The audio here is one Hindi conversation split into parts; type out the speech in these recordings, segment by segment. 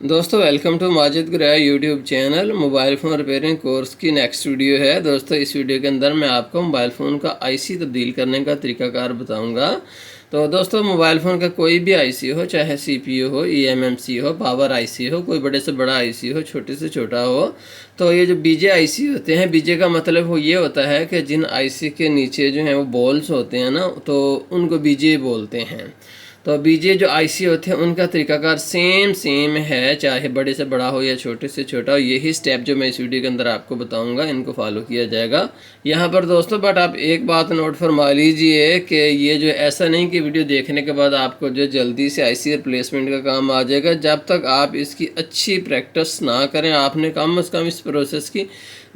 दोस्तों welcome to Majid Guraiya YouTube channel. Mobile phone repairing course की नेक्स्ट वीडियो है। दोस्तों इस वीडियो के अंदर मैं आपको मोबाइल फ़ोन का आईसी तब्दील करने का तरीकाकार बताऊंगा। तो दोस्तों मोबाइल फ़ोन का कोई भी आईसी हो, चाहे सीपीयू हो, ईएमएमसी हो, पावर आईसी हो, कोई बड़े से बड़ा आईसी हो, छोटे से छोटा हो, तो ये जो बीजे आईसी होते हैं, बीजे का मतलब वो ये होता है कि जिन आईसी के नीचे जो है वो बॉल्स होते हैं ना, तो उनको बीजे बोलते हैं। तो बीजे जो आईसी होते हैं उनका तरीकाकार सेम है, चाहे बड़े से बड़ा हो या छोटे से छोटा हो। यही स्टेप जो मैं इस वीडियो के अंदर आपको बताऊंगा, इनको फॉलो किया जाएगा यहाँ पर दोस्तों। बट आप एक बात नोट फरमा लीजिए कि ये जो ऐसा नहीं कि वीडियो देखने के बाद आपको जो जल्दी से आईसी रिप्लेसमेंट का काम आ जाएगा। जब तक आप इसकी अच्छी प्रैक्टिस ना करें, आपने कम से कम इस प्रोसेस की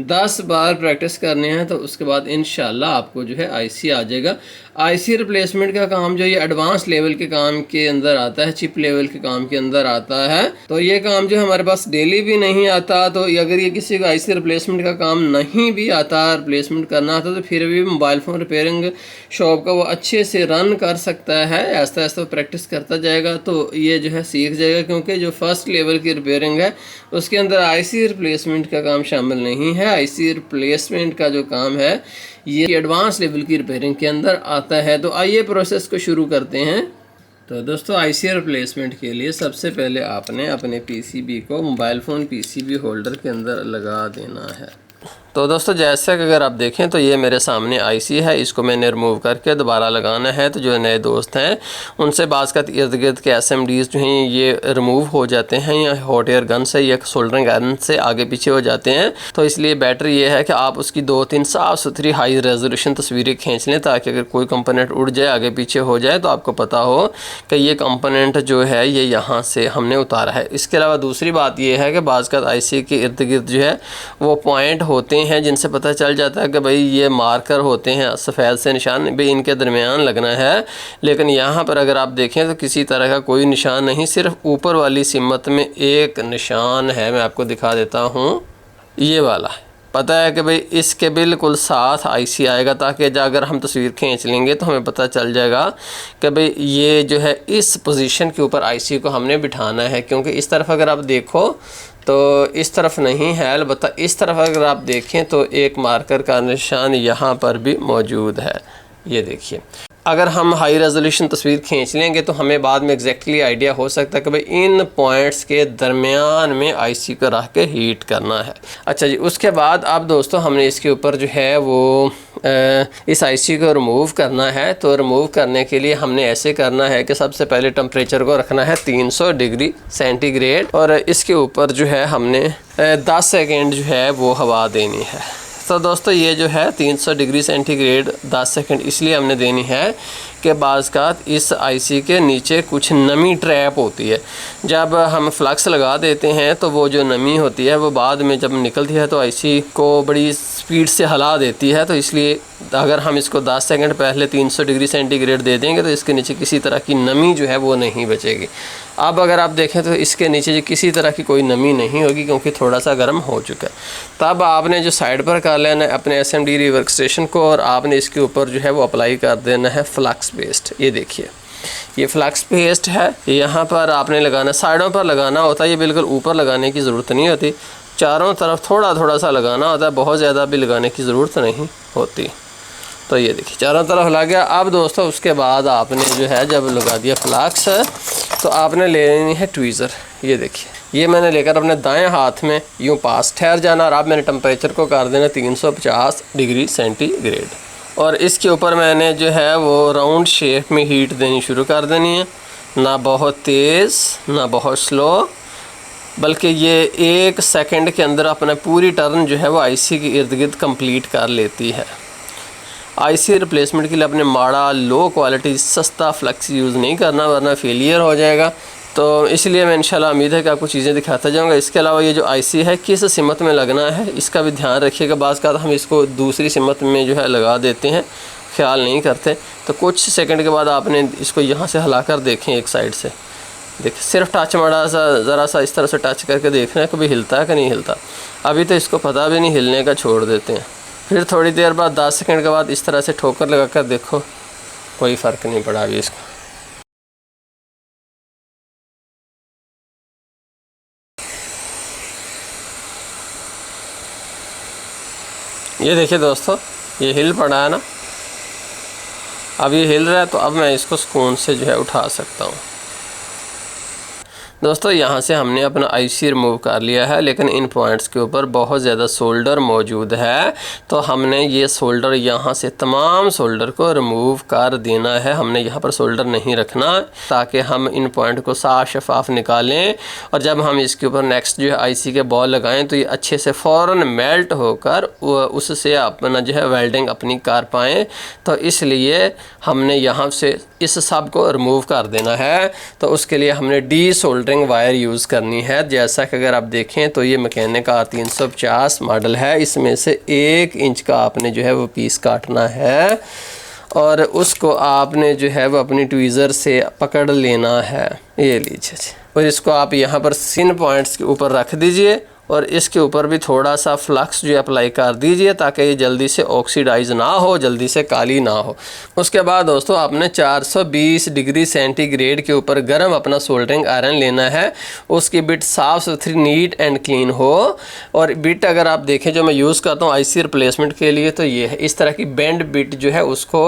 10 बार प्रैक्टिस करनी है, तो उसके बाद इंशाल्लाह आपको जो है आईसी आ जाएगा। आईसी रिप्लेसमेंट का काम जो ये एडवांस लेवल के काम के अंदर आता है, चिप लेवल के काम के अंदर आता है। तो ये काम जो हमारे पास डेली भी नहीं आता, तो अगर ये किसी को आईसी रिप्लेसमेंट का काम नहीं भी आता, रिप्लेसमेंट करना आता, तो फिर भी मोबाइल फ़ोन रिपेयरिंग शॉप का वो अच्छे से रन कर सकता है। ऐसा ऐसा प्रैक्टिस करता जाएगा तो ये जो है सीख जाएगा, क्योंकि जो फर्स्ट लेवल की रिपेयरिंग है उसके अंदर आईसी रिप्लेसमेंट का काम शामिल नहीं है। आईसी रिप्लेसमेंट का जो काम है ये एडवांस लेवल की रिपेयरिंग के अंदर आता है। तो आइए प्रोसेस को शुरू करते हैं। तो दोस्तों आईसी रिप्लेसमेंट के लिए सबसे पहले आपने अपने पीसीबी को मोबाइल फ़ोन पीसीबी होल्डर के अंदर लगा देना है। तो दोस्तों जैसे कि अगर आप देखें तो ये मेरे सामने आईसी है, इसको मैंने रिमूव करके दोबारा लगाना है। तो जो नए दोस्त हैं उनसे बाज़ का इर्द गिर्द के एसएमडीज़ जो हैं ये रिमूव हो जाते हैं, या हॉट एयर गन से या सोल्डरिंग आयरन से आगे पीछे हो जाते हैं। तो इसलिए बेटर ये है कि आप उसकी 2-3 साफ़ सुथरी हाई रेजोल्यूशन तस्वीरें खींच लें, ताकि अगर कोई कंपोनेंट उड़ जाए, आगे पीछे हो जाए, तो आपको पता हो कि ये कंपोनेंट जो है ये यहाँ से हमने उतारा है। इसके अलावा दूसरी बात ये है कि बाज़ का आईसी के इर्द गिर्द जो है वो पॉइंट होते हैं जिनसे पता चल जाता है कि भाई ये मार्कर होते हैं सफ़ेद से निशान, भाई इनके दरमियान लगना है। लेकिन यहाँ पर अगर आप देखें तो किसी तरह का कोई निशान नहीं, सिर्फ ऊपर वाली सिमत में एक निशान है। मैं आपको दिखा देता हूँ, ये वाला पता है कि भाई इसके बिल्कुल साथ आईसी आएगा, ताकि अगर हम तस्वीर खींच लेंगे तो हमें पता चल जाएगा कि भाई ये जो है इस पोजीशन के ऊपर आईसी को हमने बिठाना है। क्योंकि इस तरफ अगर आप देखो तो इस तरफ नहीं है, अलबत्ता इस तरफ अगर आप देखें तो एक मार्कर का निशान यहाँ पर भी मौजूद है। ये देखिए, अगर हम हाई रेजोल्यूशन तस्वीर खींच लेंगे तो हमें बाद में एग्जैक्टली आइडिया हो सकता है कि भाई इन पॉइंट्स के दरमियान में आईसी को रख के हीट करना है। अच्छा जी, उसके बाद अब दोस्तों हमने इसके ऊपर जो है वो इस आईसी को रिमूव करना है। तो रिमूव करने के लिए हमने ऐसे करना है कि सबसे पहले टेम्परेचर को रखना है 300 डिग्री सेंटीग्रेड, और इसके ऊपर जो है हमने 10 सेकेंड जो है वो हवा देनी है। तो दोस्तों ये जो है 300 डिग्री सेंटीग्रेड 10 सेकंड इसलिए हमने देनी है कि बाज़ का इस आईसी के नीचे कुछ नमी ट्रैप होती है। जब हम फ्लक्स लगा देते हैं तो वो जो नमी होती है वो बाद में जब निकलती है तो आईसी को बड़ी स्पीड से हिला देती है। तो इसलिए अगर हम इसको 10 सेकंड पहले 300 डिग्री सेंटीग्रेड दे देंगे तो इसके नीचे किसी तरह की नमी जो है वो नहीं बचेगी। अब अगर आप देखें तो इसके नीचे जो किसी तरह की कोई नमी नहीं होगी, क्योंकि थोड़ा सा गर्म हो चुका है। तब आपने जो साइड पर कर लेना है अपने एसएमडी वर्क स्टेशन को, और आपने इसके ऊपर जो है वो अप्लाई कर देना है फ्लक्स पेस्ट। ये देखिए, ये फ्लक्स पेस्ट है, यहाँ पर आपने लगाना, साइडों पर लगाना होता है, ये बिल्कुल ऊपर लगाने की ज़रूरत नहीं होती, चारों तरफ थोड़ा थोड़ा सा लगाना होता है, बहुत ज़्यादा भी लगाने की ज़रूरत नहीं होती। तो ये देखिए चारों तरफ लग गया। अब दोस्तों उसके बाद आपने जो है जब लगा दिया फ्लक्स, तो आपने ले लेनी है ट्वीज़र। ये देखिए, ये मैंने लेकर अपने दाएं हाथ में यूँ पास ठहर जाना, और अब मैंने टेम्परेचर को कर देना 350 डिग्री सेंटीग्रेड, और इसके ऊपर मैंने जो है वो राउंड शेप में हीट देनी शुरू कर देनी है। ना बहुत तेज़ ना बहुत स्लो, बल्कि ये 1 सेकंड के अंदर अपना पूरी टर्न जो है वो आईसी के इर्द गिर्द कंप्लीट कर लेती है। आईसी रिप्लेसमेंट के लिए अपने माड़ा लो क्वालिटी सस्ता फ्लक्स यूज़ नहीं करना, वरना फेलियर हो जाएगा। तो इसलिए मैं इंशाल्लाह उम्मीद है कि आपको चीज़ें दिखाता जाऊंगा। इसके अलावा ये जो आईसी है किस सिमत में लगना है इसका भी ध्यान रखिएगा। बाज़ का हम इसको दूसरी सिमत में जो है लगा देते हैं, ख्याल नहीं करते। तो कुछ सेकंड के बाद आपने इसको यहाँ से हिलाकर देखें, एक साइड से देखिए, सिर्फ टच माड़ा सा, ज़रा सा इस तरह से टच करके देखना है कभी हिलता है कि नहीं हिलता। अभी तो इसको पता भी नहीं, हिलने का छोड़ देते हैं। फिर थोड़ी देर बाद 10 सेकंड के बाद इस तरह से ठोकर लगा कर देखो, कोई फ़र्क नहीं पड़ा अभी इसको। ये देखिए दोस्तों, ये हिल पड़ा है ना, अब ये हिल रहा है, तो अब मैं इसको सुकून से जो है उठा सकता हूँ। दोस्तों यहाँ से हमने अपना आईसी रिमूव कर लिया है, लेकिन इन पॉइंट्स के ऊपर बहुत ज़्यादा सोल्डर मौजूद है, तो हमने ये सोल्डर यहाँ से तमाम सोल्डर को रिमूव कर देना है। हमने यहाँ पर सोल्डर नहीं रखना, ताकि हम इन पॉइंट को साफ शफाफ निकालें, और जब हम इसके ऊपर नेक्स्ट जो है आईसी के बॉल लगाएं तो ये अच्छे से फ़ौरन मेल्ट होकर उससे अपना जो है वेल्डिंग अपनी कर पाएँ। तो इसलिए हमने यहाँ से इस सब को रिमूव कर देना है। तो उसके लिए हमने डी सोल्डरिंग वायर यूज़ करनी है। जैसा कि अगर आप देखें तो ये मैकेनिक R350 मॉडल है, इसमें से 1 इंच का आपने जो है वो पीस काटना है, और उसको आपने जो है वो अपनी ट्वीज़र से पकड़ लेना है। ये लीजिए, और इसको आप यहाँ पर सिन पॉइंट्स के ऊपर रख दीजिए, और इसके ऊपर भी थोड़ा सा फ्लक्स जो अप्लाई कर दीजिए, ताकि ये जल्दी से ऑक्सीडाइज ना हो, जल्दी से काली ना हो। उसके बाद दोस्तों आपने 420 डिग्री सेंटीग्रेड के ऊपर गर्म अपना सोल्डरिंग आयरन लेना है। उसकी बिट साफ़ सुथरी, नीट एंड क्लीन हो। और बिट अगर आप देखें जो मैं यूज़ करता हूँ आईसी रिप्लेसमेंट के लिए, तो ये है इस तरह की बेंड बिट जो है उसको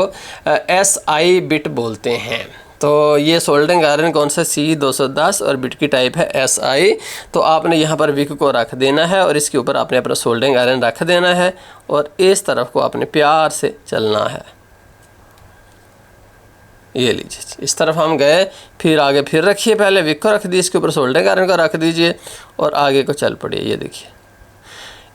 SI बिट बोलते हैं। तो ये सोल्डरिंग आयरन कौन सा C210 और बिट की टाइप है SI। तो आपने यहाँ पर विक को रख देना है, और इसके ऊपर आपने अपना सोल्डरिंग आयरन रख देना है, और इस तरफ को आपने प्यार से चलना है। ये लीजिए, इस तरफ हम गए, फिर आगे फिर रखिए, पहले विक को रख दी, इसके ऊपर सोल्डरिंग आयरन को रख दीजिए, और आगे को चल पड़िए। ये देखिए,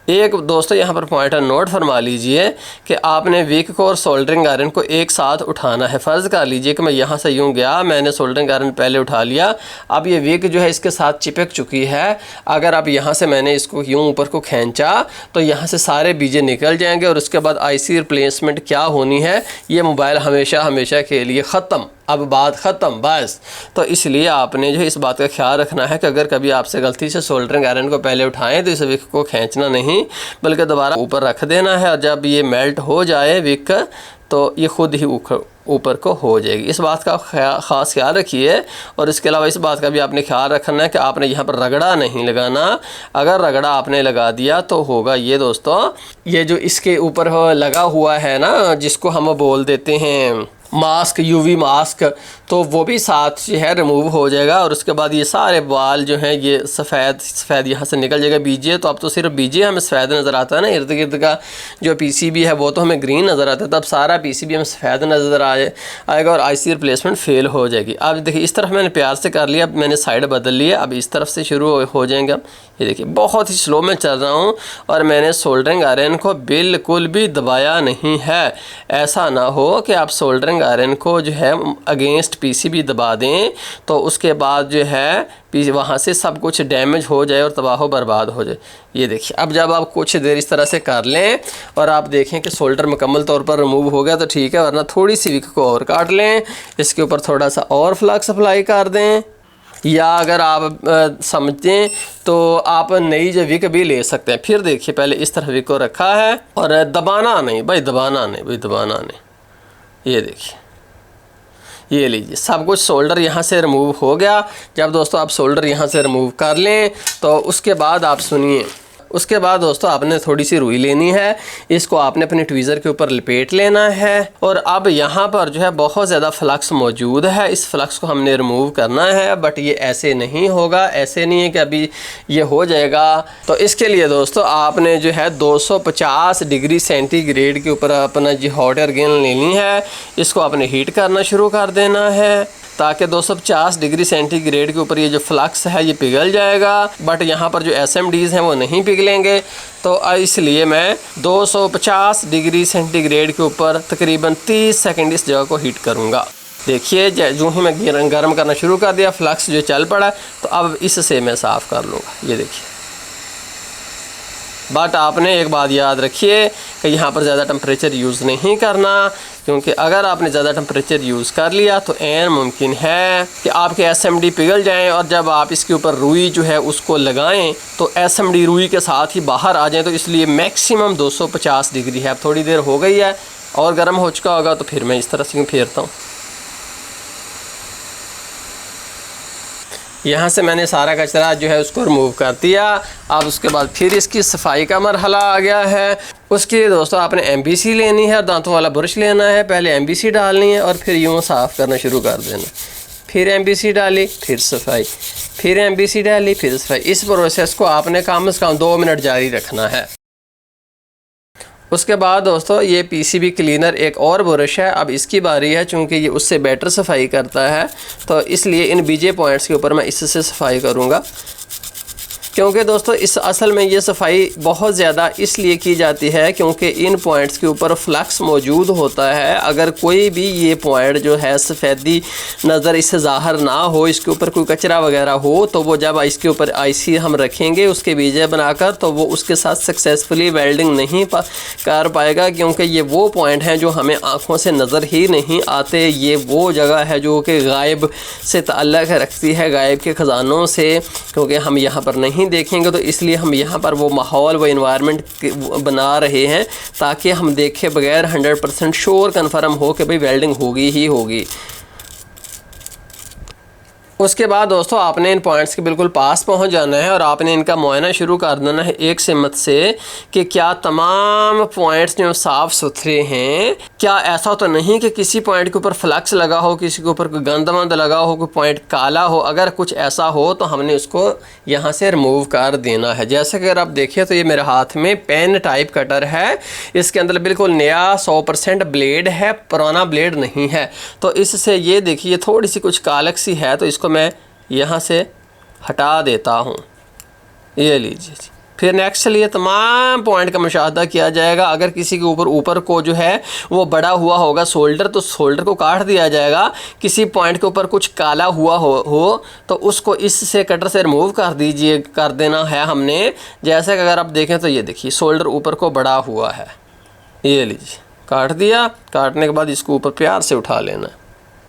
एक दोस्तों यहाँ पर पॉइंट नोट फरमा लीजिए कि आपने विक को और सोल्डरिंग आयरन को एक साथ उठाना है। फ़र्ज़ कर लीजिए कि मैं यहाँ से यूँ गया, मैंने सोल्डरिंग आयरन पहले उठा लिया, अब ये विक जो है इसके साथ चिपक चुकी है। अगर आप यहाँ से मैंने इसको यूँ ऊपर को खींचा तो यहाँ से सारे बीजे निकल जाएंगे, और उसके बाद आईसी रिप्लेसमेंट क्या होनी है, ये मोबाइल हमेशा हमेशा के लिए ख़त्म, अब बात ख़त्म बस। तो इसलिए आपने जो है इस बात का ख्याल रखना है कि अगर कभी आपसे गलती से सोल्डरिंग आयरन को पहले उठाएं तो इस विक को खींचना नहीं, बल्कि दोबारा ऊपर रख देना है, और जब ये मेल्ट हो जाए विक तो ये खुद ही ऊपर को हो जाएगी। इस बात का ख़ास ख्याल रखिए। और इसके अलावा इस बात का भी आपने ख्याल रखना है कि आपने यहाँ पर रगड़ा नहीं लगाना। अगर रगड़ा आपने लगा दिया तो होगा ये दोस्तों, ये जो इसके ऊपर लगा हुआ है ना, जिसको हम बोल देते हैं मास्क, UV मास्क, तो वो भी साथ जो है रिमूव हो जाएगा, और उसके बाद ये सारे बाल जो हैं ये सफ़ेद यहाँ से निकल जाएगा। बीजे तो अब तो सिर्फ बीजे हमें सफ़ेद नज़र आता है ना, इर्द गिर्द का जो PCB है वो तो हमें ग्रीन नज़र आता है, तब सारा PCB हमें सफ़ेद नज़र आएगा, और आईसी रिप्लेसमेंट फ़ेल हो जाएगी। अब देखिए, इस तरफ मैंने प्यार से कर लिया, अब मैंने साइड बदल लिया, अब इस तरफ से शुरू हो जाएंगे। अब ये देखिए, बहुत ही स्लो में चल रहा हूँ, और मैंने सोल्डरिंग आयरन को बिल्कुल भी दबाया नहीं है। ऐसा ना हो कि आप सोल्डरिंग आयरन को जो है अगेंस्ट PCB दबा दें, तो उसके बाद जो है वहाँ से सब कुछ डैमेज हो जाए और तबाह बर्बाद हो जाए। ये देखिए, अब जब आप कुछ देर इस तरह से कर लें और आप देखें कि सोल्डर मुकम्मल तौर पर रिमूव हो गया तो ठीक है, वरना थोड़ी सी विक को और काट लें, इसके ऊपर थोड़ा सा और फ्लक्स अप्लाई कर दें, या अगर आप समझें तो आप नई जो विक भी ले सकते हैं। फिर देखिए, पहले इस तरह विक को रखा है, और दबाना नहीं भाई, दबाना नहीं। ये देखिए, ये लीजिए, सब कुछ सोल्डर यहाँ से रिमूव हो गया। जब दोस्तों आप सोल्डर यहाँ से रिमूव कर लें तो उसके बाद आप सुनिए, उसके बाद दोस्तों आपने थोड़ी सी रुई लेनी है, इसको आपने अपने ट्वीज़र के ऊपर लपेट लेना है, और अब यहाँ पर जो है बहुत ज़्यादा फ्लक्स मौजूद है, इस फ्लक्स को हमने रिमूव करना है। बट ये ऐसे नहीं होगा, ऐसे नहीं है कि अभी ये हो जाएगा। तो इसके लिए दोस्तों आपने जो है 250 डिग्री सेंटीग्रेड के ऊपर अपना जो हॉट एयर गन लेनी है, इसको आपने हीट करना शुरू कर देना है, ताकि 250 डिग्री सेंटीग्रेड के ऊपर ये जो फ्लक्स है ये पिघल जाएगा। बट यहाँ पर जो SMDs हैं वो नहीं पिघलेंगे, तो इसलिए मैं 250 डिग्री सेंटीग्रेड के ऊपर तकरीबन 30 सेकंड इस जगह को हीट करूँगा। देखिए, जो ही मैं गर्म करना शुरू कर दिया, फ्लक्स जो चल पड़ा, तो अब इससे मैं साफ़ कर लूँगा। ये देखिए, बट आपने एक बात याद रखिए कि यहाँ पर ज़्यादा टेम्परेचर यूज़ नहीं करना, क्योंकि अगर आपने ज़्यादा टेम्परेचर यूज़ कर लिया तो ऐन मुमकिन है कि आपके SMD पिघल जाएं, और जब आप इसके ऊपर रुई जो है उसको लगाएं तो SMD रुई के साथ ही बाहर आ जाएं। तो इसलिए मैक्सिमम 250 डिग्री है। अब थोड़ी देर हो गई है और गर्म हो चुका होगा, तो फिर मैं इस तरह से फेरता हूँ। यहाँ से मैंने सारा कचरा जो है उसको रिमूव कर दिया। अब उसके बाद फिर इसकी सफाई का मरहला आ गया है। उसके लिए दोस्तों आपने MBC लेनी है और दांतों वाला ब्रश लेना है। पहले MBC डालनी है और फिर यूँ साफ़ करना शुरू कर देना। फिर MBC डाली, फिर सफाई, फिर MBC डाली, फिर सफाई। इस प्रोसेस को आपने कम से कम 2 मिनट जारी रखना है। उसके बाद दोस्तों ये PCB क्लीनर एक और ब्रश है। अब इसकी बारी है, चूँकि ये उससे बेटर सफाई करता है तो इसलिए इन बीजे पॉइंट्स के ऊपर मैं इससे सफाई करूँगा। क्योंकि दोस्तों इस असल में ये सफाई बहुत ज़्यादा इसलिए की जाती है क्योंकि इन पॉइंट्स के ऊपर फ्लक्स मौजूद होता है। अगर कोई भी ये पॉइंट जो है सफ़ेदी नज़र इससे ज़ाहिर ना हो, इसके ऊपर कोई कचरा वगैरह हो, तो वो जब इसके ऊपर IC हम रखेंगे उसके बीजे बनाकर, तो वो उसके साथ सक्सेसफुली वेल्डिंग नहीं कर पाएगा। क्योंकि ये वो पॉइंट हैं जो हमें आँखों से नज़र ही नहीं आते। ये वो जगह है जो कि गायब से ताल्लुक़ रखती है, गायब के ख़जानों से, क्योंकि हम यहाँ पर नहीं देखेंगे। तो इसलिए हम यहाँ पर वो माहौल, वो इन्वायरमेंट बना रहे हैं ताकि हम देखे बगैर 100% श्योर कन्फर्म हो कि भाई वेल्डिंग होगी ही होगी। उसके बाद दोस्तों आपने इन पॉइंट्स के बिल्कुल पास पहुंच जाना है और आपने इनका मुआयना शुरू कर देना है एक सिमत से कि क्या तमाम पॉइंट्स जो साफ़ सुथरे हैं। क्या ऐसा तो नहीं कि किसी पॉइंट के ऊपर फ्लक्स लगा हो, किसी के ऊपर कोई गंद वंद लगा हो, कोई पॉइंट काला हो। अगर कुछ ऐसा हो तो हमने उसको यहाँ से रिमूव कर देना है। जैसे कि अगर आप देखिए तो ये मेरे हाथ में पेन टाइप कटर है। इसके अंदर बिल्कुल नया 100% ब्लेड है, पुराना ब्लेड नहीं है। तो इससे ये देखिए थोड़ी सी कुछ कालक सी है, तो इसको मैं यहाँ से हटा देता हूँ। ये लीजिए जी। फिर नेक्स्ट चलिए तमाम पॉइंट का मुशाहदा किया जाएगा। अगर किसी के ऊपर को जो है वो बड़ा हुआ होगा शोल्डर, तो शोल्डर को काट दिया जाएगा। किसी पॉइंट के ऊपर कुछ काला हुआ हो तो उसको इससे कटर से रिमूव कर देना है हमने। जैसे कि अगर आप देखें तो ये देखिए शोल्डर ऊपर को बड़ा हुआ है। ये लीजिए काट दिया। काटने के बाद इसको ऊपर प्यार से उठा लेना।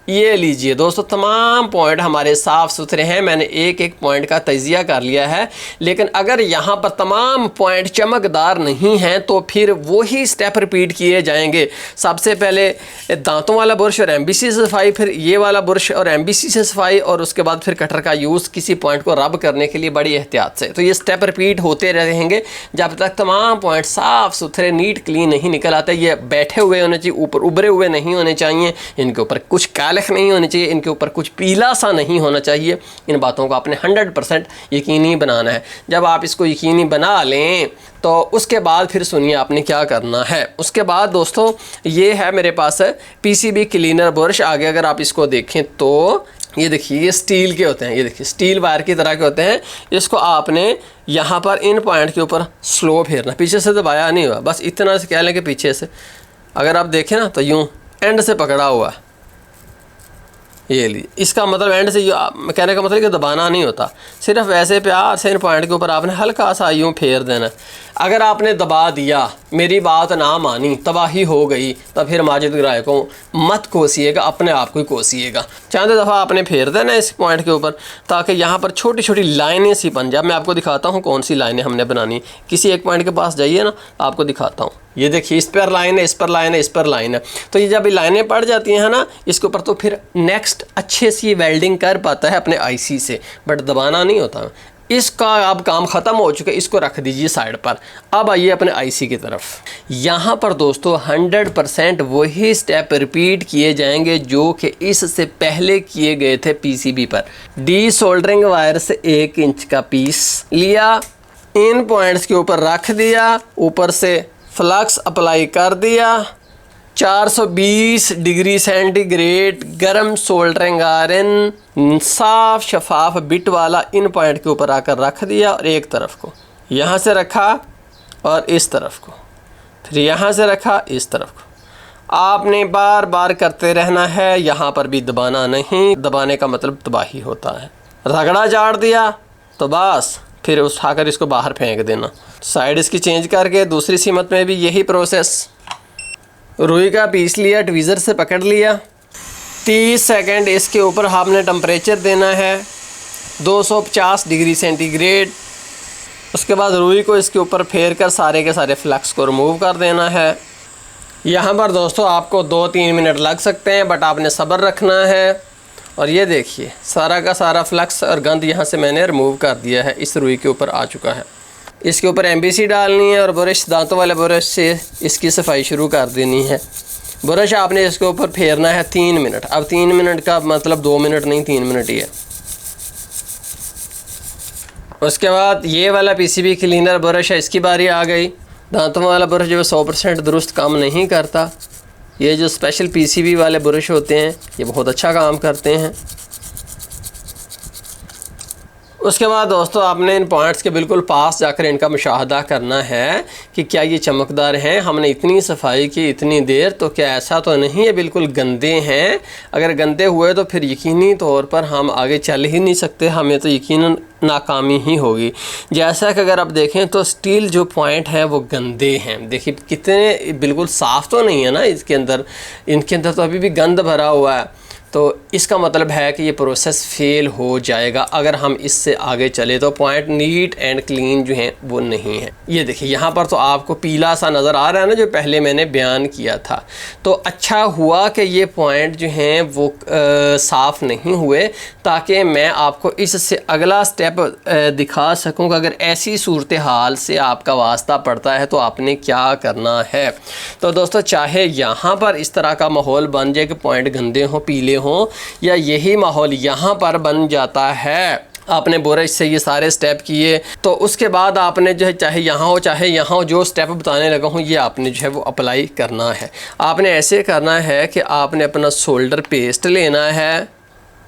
ये लीजिए दोस्तों तमाम पॉइंट हमारे साफ़ सुथरे हैं। मैंने एक एक पॉइंट का तजिया कर लिया है। लेकिन अगर यहाँ पर तमाम पॉइंट चमकदार नहीं हैं तो फिर वही स्टेप रिपीट किए जाएंगे। सबसे पहले दांतों वाला बुरश और MBC से सफाई, फिर ये वाला बुरश और MBC से सफाई, और उसके बाद फिर कटर का यूज़ किसी पॉइंट को रब करने के लिए बड़ी एहतियात से। तो ये स्टेप रिपीट होते रहेंगे जब तक तमाम पॉइंट साफ़ सुथरे नीट क्लीन नहीं निकल आते। ये बैठे हुए होने चाहिए, ऊपर उभरे हुए नहीं होने चाहिए, इनके ऊपर कुछ काले नहीं होनी चाहिए, इनके ऊपर कुछ पीला सा नहीं होना चाहिए। इन बातों को आपने 100% यकीनी बनाना है। जब आप इसको यकीनी बना लें तो उसके बाद फिर सुनिए आपने क्या करना है। उसके बाद दोस्तों ये है मेरे पास PCB क्लीनर ब्रश। आगे अगर आप इसको देखें तो ये देखिए ये स्टील के होते हैं। ये देखिए स्टील वायर की तरह के होते हैं। इसको आपने यहाँ पर इन पॉइंट के ऊपर स्लो फेरना, पीछे से दबाया नहीं हुआ, बस इतना से कह लें कि पीछे से। अगर आप देखें ना तो यूँ एंड से पकड़ा हुआ। ये ली, इसका मतलब एंड से कहने का मतलब कि दबाना नहीं होता, सिर्फ वैसे प्यार से इन पॉइंट के ऊपर आपने हल्का सा यूँ फेर देना। अगर आपने दबा दिया, मेरी बात ना मानी, तबाही हो गई, तो फिर माजिद ग्राहक को मत कोसिएगा, अपने आप को ही कोसिएगा। चंद दफ़ा आपने फेर देना इस पॉइंट के ऊपर ताकि यहाँ पर छोटी छोटी लाइनें सी बन जाए। मैं आपको दिखाता हूँ कौन सी लाइनें हमने बनानी। किसी एक पॉइंट के पास जाइए ना, आपको दिखाता हूँ। ये देखिए इस पर लाइन है, इस पर लाइन है, इस पर लाइन है। तो ये जब ये लाइनें पड़ जाती हैं ना इसके ऊपर, तो फिर नेक्स्ट अच्छे से वेल्डिंग कर पाता है अपने IC से, बट दबाना नहीं होता। इसका अब काम ख़त्म हो चुका है, इसको रख दीजिए साइड पर। अब आइए अपने IC की तरफ। यहाँ पर दोस्तों 100% वही स्टेप रिपीट किए जाएंगे जो कि इससे पहले किए गए थे PCB पर। डीसोल्डरिंग वायर से 1 इंच का पीस लिया, इन पॉइंट्स के ऊपर रख दिया, ऊपर से फ्लक्स अप्लाई कर दिया, 420 डिग्री सेंटीग्रेड गर्म सोल्डरिंग आयरन साफ शफाफ बिट वाला इन पॉइंट के ऊपर आकर रख दिया। और एक तरफ को यहाँ से रखा और इस तरफ को, फिर यहाँ से रखा इस तरफ को। आपने बार बार करते रहना है, यहाँ पर भी दबाना नहीं। दबाने का मतलब तबाही होता है। रगड़ा झाड़ दिया तो बस फिर उठाकर इसको बाहर फेंक देना। साइड इसकी चेंज करके दूसरी सीमत में भी यही प्रोसेस। रुई का पीस लिया, ट्वीज़र से पकड़ लिया, 30 सेकंड इसके ऊपर आपने टेम्परेचर देना है 250 डिग्री सेंटीग्रेड। उसके बाद रुई को इसके ऊपर फेर कर सारे के सारे फ्लक्स को रिमूव कर देना है। यहाँ पर दोस्तों आपको 2-3 मिनट लग सकते हैं, बट आपने सब्र रखना है और ये देखिए सारा का सारा फ्लक्स और गंद यहाँ से मैंने रिमूव कर दिया है, इस रुई के ऊपर आ चुका है। इसके ऊपर MBC डालनी है और ब्रश, दांतों वाले ब्रश से इसकी सफाई शुरू कर देनी है। ब्रश आपने इसके ऊपर फेरना है 3 मिनट। अब 3 मिनट का मतलब 2 मिनट नहीं, 3 मिनट ही है। उसके बाद ये वाला PCB क्लीनर ब्रश है, इसकी बारी आ गई। दांतों वाला ब्रश जो 100% दुरुस्त काम नहीं करता। ये जो स्पेशल PCB वाले ब्रश होते हैं ये बहुत अच्छा काम करते हैं। उसके बाद दोस्तों आपने इन पॉइंट्स के बिल्कुल पास जाकर इनका मुशाहदा करना है कि क्या ये चमकदार हैं। हमने इतनी सफाई की इतनी देर, तो क्या ऐसा तो नहीं है बिल्कुल गंदे हैं। अगर गंदे हुए तो फिर यकीनी तौर पर हम आगे चल ही नहीं सकते, हमें तो यकीनन नाकामी ही होगी। जैसा कि अगर आप देखें तो स्टील जो पॉइंट है वो गंदे हैं। देखिए कितने बिल्कुल साफ़ तो नहीं है ना इसके अंदर, इनके अंदर तो अभी भी गंद भरा हुआ है। तो इसका मतलब है कि ये प्रोसेस फेल हो जाएगा अगर हम इससे आगे चले तो पॉइंट नीट एंड क्लीन जो हैं वो नहीं है। ये देखिए यहाँ पर तो आपको पीला सा नज़र आ रहा है ना, जो पहले मैंने बयान किया था। तो अच्छा हुआ कि ये पॉइंट जो हैं वो साफ़ नहीं हुए, ताकि मैं आपको इससे अगला स्टेप दिखा सकूँ कि अगर ऐसी सूरत हाल से आपका वास्ता पड़ता है तो आपने क्या करना है। तो दोस्तों चाहे यहाँ पर इस तरह का माहौल बन जाए कि पॉइंट गंदे हों, पीले हों, या यही माहौल यहाँ पर बन जाता है, आपने ब्रश से ये सारे स्टेप किए, तो उसके बाद आपने जो है चाहे यहाँ हो चाहे यहाँ हो, जो स्टेप बताने लगा हूँ ये आपने जो है वो अप्लाई करना है। आपने ऐसे करना है कि आपने अपना सोल्डर पेस्ट लेना है,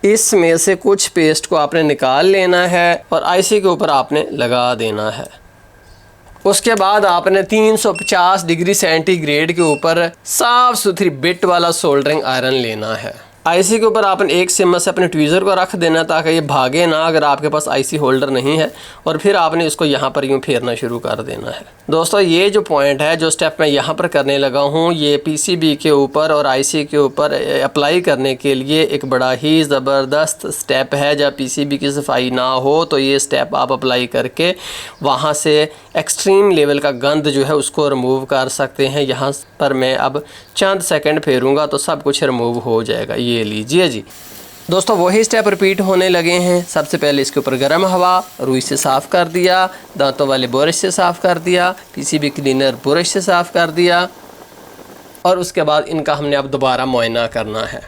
इसमें से कुछ पेस्ट को आपने निकाल लेना है और IC के ऊपर आपने लगा देना है। उसके बाद आपने 350 डिग्री सेंटीग्रेड के ऊपर साफ़ सुथरी बिट वाला सोल्डरिंग आयरन लेना है। IC के ऊपर आपने एक सिम्मा से अपने ट्वीज़र को रख देना ताकि ये भागे ना अगर आपके पास IC होल्डर नहीं है, और फिर आपने इसको यहाँ पर यूँ फेरना शुरू कर देना है। दोस्तों ये जो पॉइंट है, जो स्टेप मैं यहाँ पर करने लगा हूँ, ये PCB के ऊपर और IC के ऊपर अप्लाई करने के लिए एक बड़ा ही ज़बरदस्त स्टेप है। जब PCB की सफाई ना हो तो ये स्टेप आप अप्लाई करके वहाँ से एक्सट्रीम लेवल का गंद जो है उसको रिमूव कर सकते हैं। यहाँ पर मैं अब चंद सेकंड फेरूंगा तो सब कुछ रिमूव हो जाएगा। ये लीजिए जी दोस्तों, वही स्टेप रिपीट होने लगे हैं। सबसे पहले इसके ऊपर गर्म हवा रुई से साफ़ कर दिया, दांतों वाले ब्रश से साफ़ कर दिया, PCB क्लीनर ब्रश से साफ़ कर दिया, और उसके बाद इनका हमने अब दोबारा मुआयना करना है।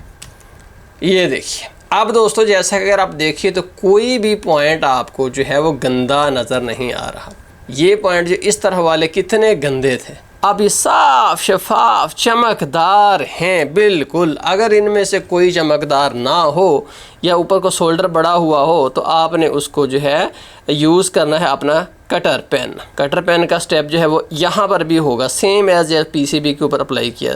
ये देखिए अब दोस्तों जैसा कि अगर आप देखिए तो कोई भी पॉइंट आपको जो है वो गंदा नज़र नहीं आ रहा। ये पॉइंट जो इस तरह वाले कितने गंदे थे, अब ये साफ शफाफ चमकदार हैं बिल्कुल। अगर इनमें से कोई चमकदार ना हो या ऊपर को शोल्डर बड़ा हुआ हो तो आपने उसको जो है यूज़ करना है अपना कटर पेन। कटर पेन का स्टेप जो है वो यहाँ पर भी होगा, सेम एज PCB के ऊपर अप्लाई किया।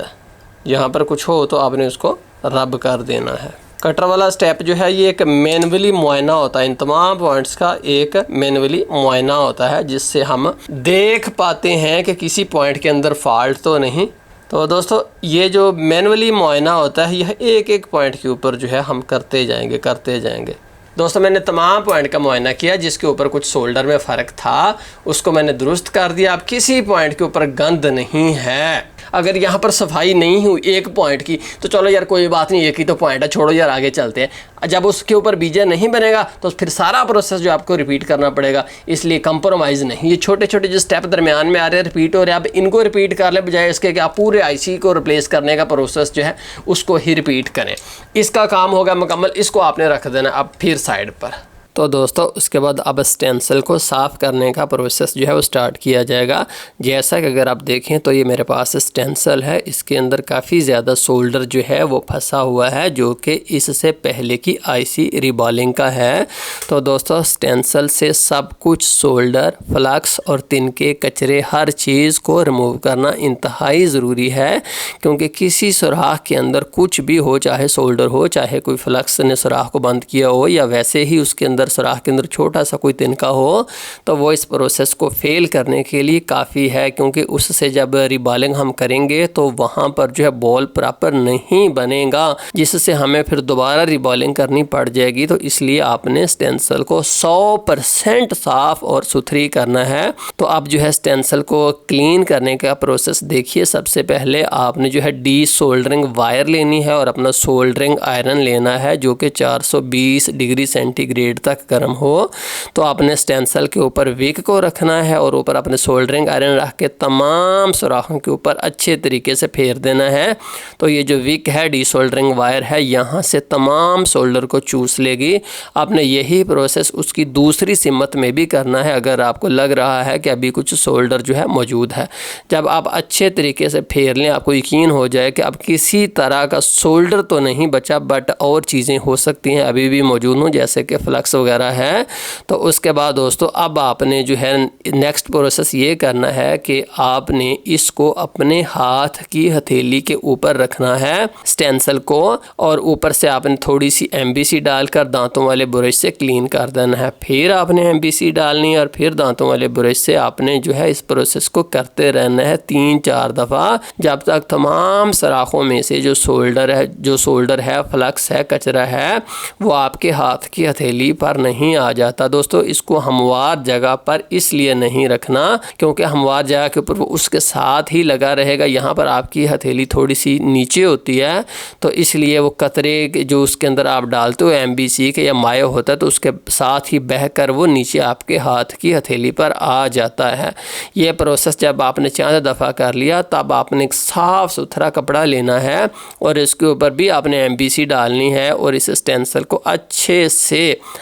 यहाँ पर कुछ हो तो आपने उसको रब कर देना है। कटर वाला स्टेप जो है ये एक मैनुअली मुआयना होता है, इन तमाम पॉइंट्स का एक मैनुअली मुआयना होता है जिससे हम देख पाते हैं कि किसी पॉइंट के अंदर फॉल्ट तो नहीं। तो दोस्तों ये जो मैनुअली मुआयना होता है यह एक एक पॉइंट के ऊपर जो है हम करते जाएंगे। दोस्तों मैंने तमाम पॉइंट का मुआयना किया, जिसके ऊपर कुछ शोल्डर में फ़र्क था उसको मैंने दुरुस्त कर दिया। अब किसी पॉइंट के ऊपर गंद नहीं है। अगर यहाँ पर सफाई नहीं हुई एक पॉइंट की तो चलो यार कोई बात नहीं, एक ही तो पॉइंट है, छोड़ो यार आगे चलते हैं। जब उसके ऊपर बीजा नहीं बनेगा तो फिर सारा प्रोसेस जो आपको रिपीट करना पड़ेगा। इसलिए कंप्रोमाइज़ नहीं, ये छोटे छोटे जो स्टेप दरमियान में आ रहे हैं रिपीट हो रहे हैं, अब इनको रिपीट कर ले बजाय इसके कि आप पूरे IC को रिप्लेस करने का प्रोसेस जो है उसको ही रिपीट करें। इसका काम होगा मुकम्मल, इसको आपने रख देना अब फिर साइड पर। तो दोस्तों उसके बाद अब स्टेंसिल को साफ़ करने का प्रोसेस जो है वो स्टार्ट किया जाएगा। जैसा कि अगर आप देखें तो ये मेरे पास स्टेंसिल है, इसके अंदर काफ़ी ज़्यादा सोल्डर जो है वो फंसा हुआ है जो कि इससे पहले की IC रिबॉलिंग का है। तो दोस्तों स्टेंसिल से सब कुछ सोल्डर, फ्लक्स और तिनके, कचरे, हर चीज़ को रिमूव करना इंतहाई ज़रूरी है, क्योंकि किसी सुराख के अंदर कुछ भी हो, चाहे सोल्डर हो, चाहे कोई फ्लक्स ने सुराख को बंद किया हो, या वैसे ही उसके अंदर अंदर सुराख के अंदर छोटा सा कोई तिनका हो तो वो इस प्रोसेस को फेल करने के लिए काफ़ी है, क्योंकि उससे जब रिबॉलिंग हम करेंगे तो वहाँ पर जो है बॉल प्रॉपर नहीं बनेगा, जिससे हमें फिर दोबारा रिबॉलिंग करनी पड़ जाएगी। तो इसलिए आपने स्टेंसिल को 100% साफ़ और सुथरी करना है। तो अब जो है स्टेंसिल को क्लीन करने का प्रोसेस देखिए। सबसे पहले आपने जो है डी सोल्डरिंग वायर लेनी है और अपना सोल्डरिंग आयरन लेना है जो कि 420 डिग्री सेंटीग्रेड तक गर्म हो। तो आपने स्टेंसिल के ऊपर विक को रखना है और ऊपर अपने सोल्डरिंग आयरन रख के तमाम सुराखों के ऊपर अच्छे तरीके से फेर देना है। तो ये जो विक है, डी सोल्डरिंग वायर है, यहाँ से तमाम सोल्डर को चूस लेगी। आपने यही प्रोसेस उसकी दूसरी सिमत में भी करना है अगर आपको लग रहा है कि अभी कुछ सोल्डर जो है मौजूद है। जब आप अच्छे तरीके से फेर लें, आपको यकीन हो जाए कि अब किसी तरह का सोल्डर तो नहीं बचा, बट और चीज़ें हो सकती हैं अभी भी मौजूद हों, जैसे कि फ्लक्स वगैरह है। तो उसके बाद दोस्तों अब आपने जो है नेक्स्ट प्रोसेस ये करना है कि आपने इसको अपने हाथ की हथेली के ऊपर रखना है स्टेंसिल को, और ऊपर से आपने थोड़ी सी MBC डालकर दांतों वाले ब्रश से क्लीन कर देना है। फिर आपने MBC डालनी है और फिर दांतों वाले ब्रश से आपने जो है इस प्रोसेस को करते रहना है 3-4 दफ़ा, जब तक तमाम सराखों में से जो सोल्डर है, फ्लक्स है, कचरा है, वो आपके हाथ की हथेली पर नहीं आ जाता। दोस्तों इसको हमवार जगह पर इसलिए नहीं रखना क्योंकि हमवार जगह के ऊपर वो उसके साथ ही लगा रहेगा। यहाँ पर आपकी हथेली थोड़ी सी नीचे होती है, तो इसलिए वो कतरे जो उसके अंदर आप डालते हो MBC के या मायो होता है, तो उसके साथ ही बहकर वो नीचे आपके हाथ की हथेली पर आ जाता है। ये प्रोसेस जब आपने 4 दफ़ा कर लिया तब आपने एक साफ़ सुथरा कपड़ा लेना है और इसके ऊपर भी आपने MBC डालनी है और इस स्टेंसिल को अच्छे से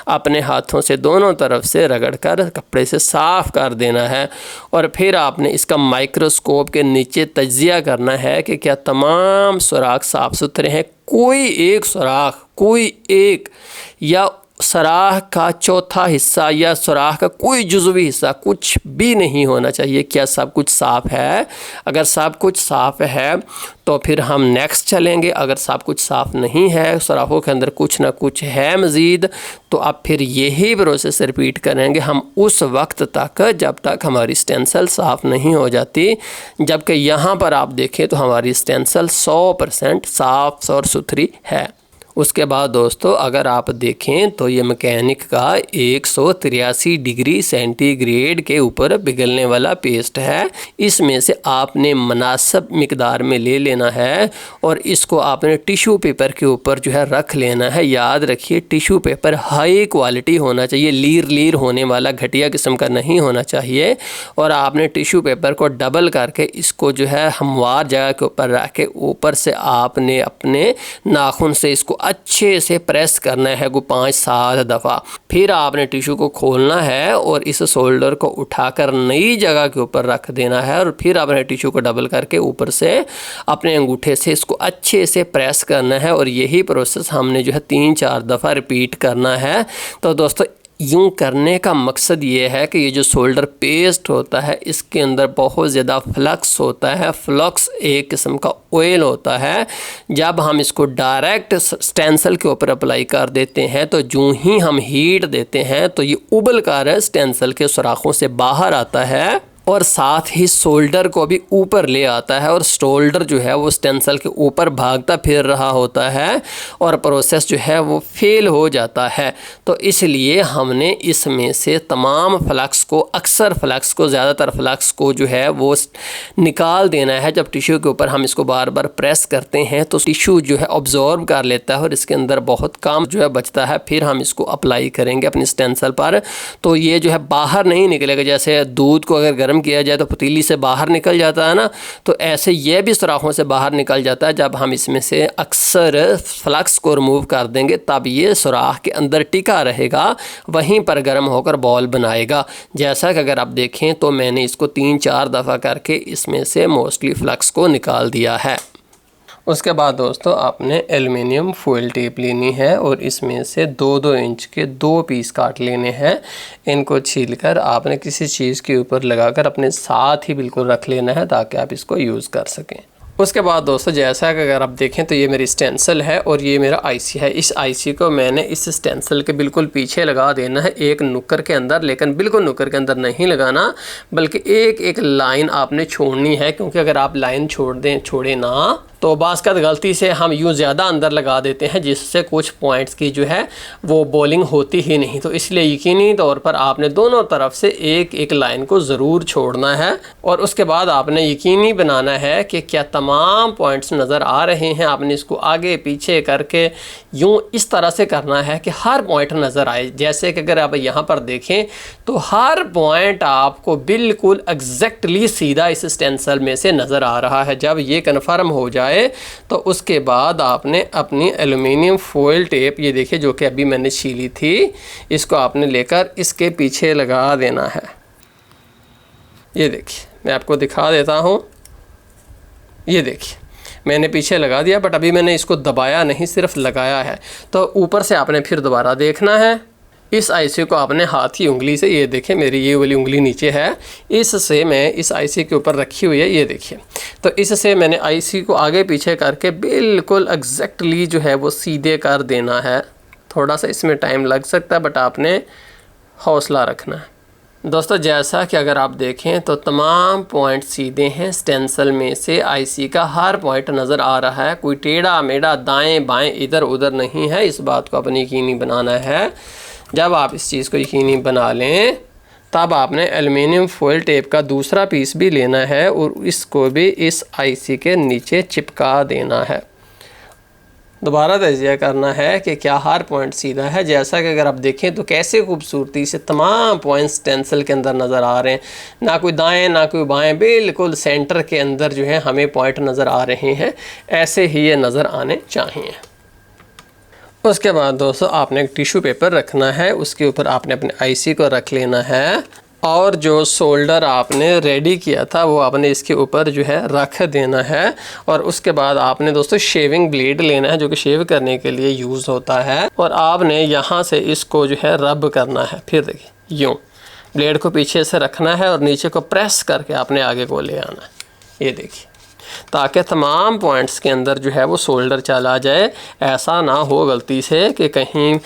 अपने हाथों से दोनों तरफ से रगड़कर कपड़े से साफ़ कर देना है। और फिर आपने इसका माइक्रोस्कोप के नीचे तज्जिया करना है कि क्या तमाम सुराख साफ़ सुथरे हैं, कोई एक सुराख, कोई एक या सुराख का चौथा हिस्सा या सुराख का कोई जुज़वी हिस्सा कुछ भी नहीं होना चाहिए। क्या सब कुछ साफ़ है? अगर सब कुछ साफ़ है तो फिर हम नेक्स्ट चलेंगे। अगर सब कुछ साफ़ नहीं है, सुराखों के अंदर कुछ ना कुछ है मज़ीद, तो अब फिर यही प्रोसेस रिपीट करेंगे हम उस वक्त तक जब तक हमारी स्टेंसिल साफ़ नहीं हो जाती। जबकि यहाँ पर आप देखें तो हमारी स्टेंसिल 100% साफ़ और सुथरी है। उसके बाद दोस्तों अगर आप देखें तो ये मैकेनिक का 183 डिग्री सेंटीग्रेड के ऊपर पिघलने वाला पेस्ट है। इसमें से आपने मुनासिब मिकदार में ले लेना है और इसको आपने टिश्यू पेपर के ऊपर जो है रख लेना है। याद रखिए टिश्यू पेपर हाई क्वालिटी होना चाहिए, लीर होने वाला घटिया किस्म का नहीं होना चाहिए। और आपने टिश्यू पेपर को डबल करके इसको जो है हमवार जगह के ऊपर रख के ऊपर से आपने अपने नाखून से इसको अच्छे से प्रेस करना है 5-7 दफ़ा। फिर आपने टिश्यू को खोलना है और इस शोल्डर को उठाकर नई जगह के ऊपर रख देना है और फिर आपने टिश्यू को डबल करके ऊपर से अपने अंगूठे से इसको अच्छे से प्रेस करना है। और यही प्रोसेस हमने जो है 3-4 दफ़ा रिपीट करना है। तो दोस्तों यूँ करने का मकसद ये है कि ये जो शोल्डर पेस्ट होता है इसके अंदर बहुत ज़्यादा फ्लक्स होता है। फ्लक्स एक किस्म का ऑयल होता है। जब हम इसको डायरेक्ट स्टेंसिल के ऊपर अप्लाई कर देते हैं तो जो ही हम हीट देते हैं तो ये उबल कर स्टेंसिल के सुराखों से बाहर आता है और साथ ही शोल्डर को भी ऊपर ले आता है और शोल्डर जो है वो स्टेंसिल के ऊपर भागता फिर रहा होता है और प्रोसेस जो है वो फेल हो जाता है। तो इसलिए हमने इसमें से तमाम फ्लक्स को, अक्सर फ्लक्स को, ज़्यादातर फ्लक्स को जो है वो निकाल देना है। जब टिश्यू के ऊपर हम इसको बार बार प्रेस करते हैं तो टिश्यू जो है ऑब्जॉर्ब कर लेता है और इसके अंदर बहुत कम जो है बचता है। फिर हम इसको अप्लाई करेंगे अपनी स्टेंसिल पर तो ये जो है बाहर नहीं निकलेगा। जैसे दूध को अगर गर्म किया जाए तो पतीली से बाहर निकल जाता है ना, तो ऐसे ये भी सुराखों से बाहर निकल जाता है। जब हम इसमें से अक्सर फ्लक्स को रिमूव कर देंगे तब ये सुराख के अंदर टिका रहेगा, वहीं पर गर्म होकर बॉल बनाएगा। जैसा कि अगर आप देखें तो मैंने इसको 3-4 दफ़ा करके इसमें से मोस्टली फ्लक्स को निकाल दिया है। उसके बाद दोस्तों आपने एल्युमिनियम फॉइल टेप लेनी है और इसमें से 2-2 इंच के 2 पीस काट लेने हैं। इनको छीलकर आपने किसी चीज़ के ऊपर लगाकर अपने साथ ही बिल्कुल रख लेना है ताकि आप इसको यूज़ कर सकें। उसके बाद दोस्तों जैसा कि अगर आप देखें तो ये मेरी स्टेंसिल है और ये मेरा आईसी है। इस आईसी को मैंने इस स्टेंसिल के बिल्कुल पीछे लगा देना है, एक नुक्कर के अंदर, लेकिन बिल्कुल नुक्कर के अंदर नहीं लगाना, बल्कि एक एक लाइन आपने छोड़नी है, क्योंकि अगर आप लाइन छोड़े ना तो बाज़ गलती से हम यूँ ज़्यादा अंदर लगा देते हैं, जिससे कुछ पॉइंट्स की जो है वो बॉलिंग होती ही नहीं। तो इसलिए यकीनी तौर पर आपने दोनों तरफ से एक एक लाइन को ज़रूर छोड़ना है। और उसके बाद आपने यकीनी बनाना है कि क्या तमाम पॉइंट्स नज़र आ रहे हैं। आपने इसको आगे पीछे करके यूँ इस तरह से करना है कि हर पॉइंट नज़र आए। जैसे कि अगर आप यहाँ पर देखें तो हर पॉइंट आपको बिल्कुल एग्जैक्टली सीधा इस स्टेंसिल में से नज़र आ रहा है। जब ये कन्फर्म हो जाए तो उसके बाद आपने अपनी एल्युमिनियम फॉइल टेप, ये देखिए जो कि अभी मैंने छीली थी, इसको आपने लेकर इसके पीछे लगा देना है। ये देखिए मैं आपको दिखा देता हूँ, ये देखिए मैंने पीछे लगा दिया, बट अभी मैंने इसको दबाया नहीं, सिर्फ लगाया है। तो ऊपर से आपने फिर दोबारा देखना है। इस आईसी को आपने हाथ की उंगली से, ये देखें मेरी ये वाली उंगली नीचे है, इससे मैं इस आईसी के ऊपर रखी हुई है, ये देखिए। तो इससे मैंने आईसी को आगे पीछे करके बिल्कुल एग्जैक्टली जो है वो सीधे कर देना है। थोड़ा सा इसमें टाइम लग सकता है, बट आपने हौसला रखना है। दोस्तों जैसा कि अगर आप देखें तो तमाम पॉइंट सीधे हैं। स्टेंसिल में से आईसी का हर पॉइंट नज़र आ रहा है, कोई टेढ़ा मेढ़ा दाएं बाएं इधर उधर नहीं है। इस बात को अपने यकीनी बनाना है। जब आप इस चीज़ को यकीनी बना लें तब आपने एल्युमिनियम फॉइल टेप का दूसरा पीस भी लेना है और इसको भी इस आईसी के नीचे चिपका देना है। दोबारा तजिया करना है कि क्या हर पॉइंट सीधा है। जैसा कि अगर आप देखें तो कैसे खूबसूरती से तमाम पॉइंट्स स्टेंसिल के अंदर नज़र आ रहे हैं, ना कोई दाएं ना कोई बाएं, बिल्कुल सेंटर के अंदर जो है हमें पॉइंट नज़र आ रहे हैं। ऐसे ही ये नज़र आने चाहिए। उसके बाद दोस्तों आपने एक टिश्यू पेपर रखना है, उसके ऊपर आपने अपने आईसी को रख लेना है और जो सोल्डर आपने रेडी किया था वो आपने इसके ऊपर जो है रख देना है। और उसके बाद आपने दोस्तों शेविंग ब्लेड लेना है, जो कि शेव करने के लिए यूज़ होता है, और आपने यहाँ से इसको जो है रब करना है। फिर देखिए यूँ ब्लेड को पीछे से रखना है और नीचे को प्रेस करके आपने आगे को ले आना है, ये देखिए, ताकि तमाम पॉइंट्स के अंदर जो है वो सोल्डर चला जाए। ऐसा ना हो गलती से कि कहीं